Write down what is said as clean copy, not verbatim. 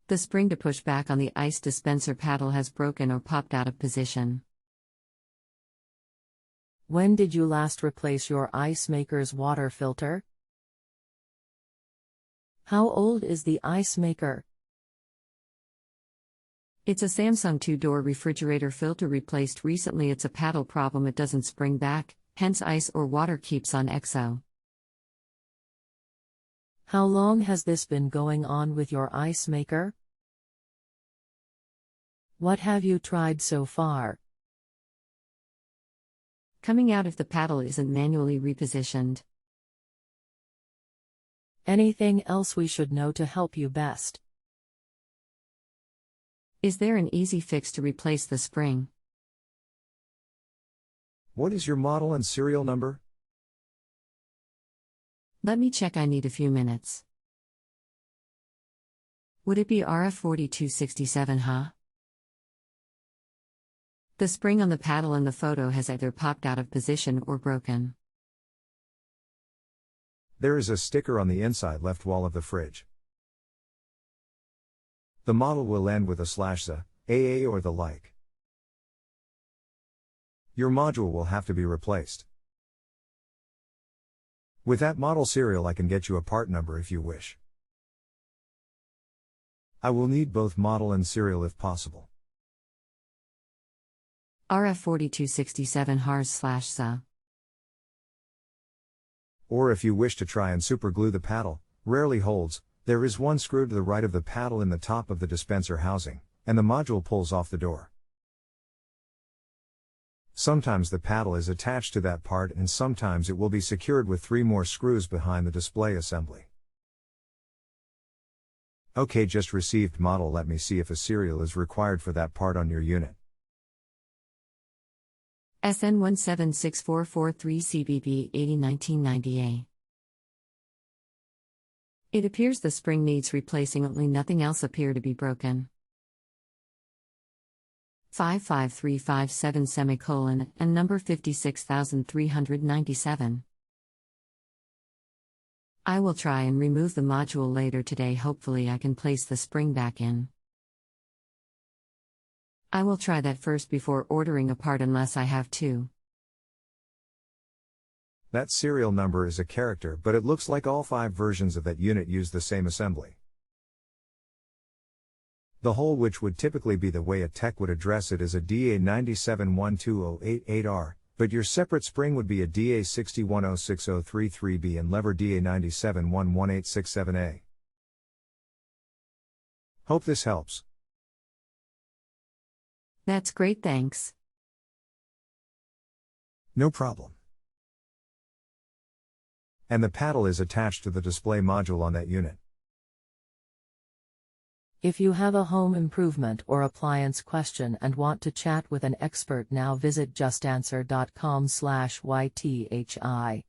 The spring to push back on the ice dispenser paddle has broken or popped out of position. When did you last replace your ice maker's water filter? How old is the ice maker? It's a Samsung 2-door refrigerator filter replaced recently. It's a paddle problem, it doesn't spring back, hence ice or water keeps on exo. How long has this been going on with your ice maker? What have you tried so far? Coming out if the paddle isn't manually repositioned. Anything else we should know to help you best? Is there an easy fix to replace the spring? What is your model and serial number? Let me check, I need a few minutes. Would it be RF4267, huh? The spring on the paddle in the photo has either popped out of position or broken. There is a sticker on the inside left wall of the fridge. The model will end with a /ZA, AA or the like. Your module will have to be replaced. With that model serial I can get you a part number if you wish. I will need both model and serial if possible. RF4267 HARS/ZA. Or if you wish to try and superglue the paddle, rarely holds, there is one screw to the right of the paddle in the top of the dispenser housing, and the module pulls off the door. Sometimes the paddle is attached to that part and sometimes it will be secured with 3 more screws behind the display assembly. Okay, just received model. Let me see if a serial is required for that part on your unit. SN176443 CBB 801990A. It appears the spring needs replacing, only nothing else appear to be broken. 55357 and number 56397. I will try and remove the module later today. Hopefully I can place the spring back in. I will try that first before ordering a part unless I have to. That serial number is a character, but it looks like all 5 versions of that unit use the same assembly. The hole, which would typically be the way a tech would address it, is a DA9712088R, but your separate spring would be a DA6106033B and lever DA9711867A. Hope this helps. That's great, thanks. No problem. And the paddle is attached to the display module on that unit. If you have a home improvement or appliance question and want to chat with an expert now, visit justanswer.com/YTHI.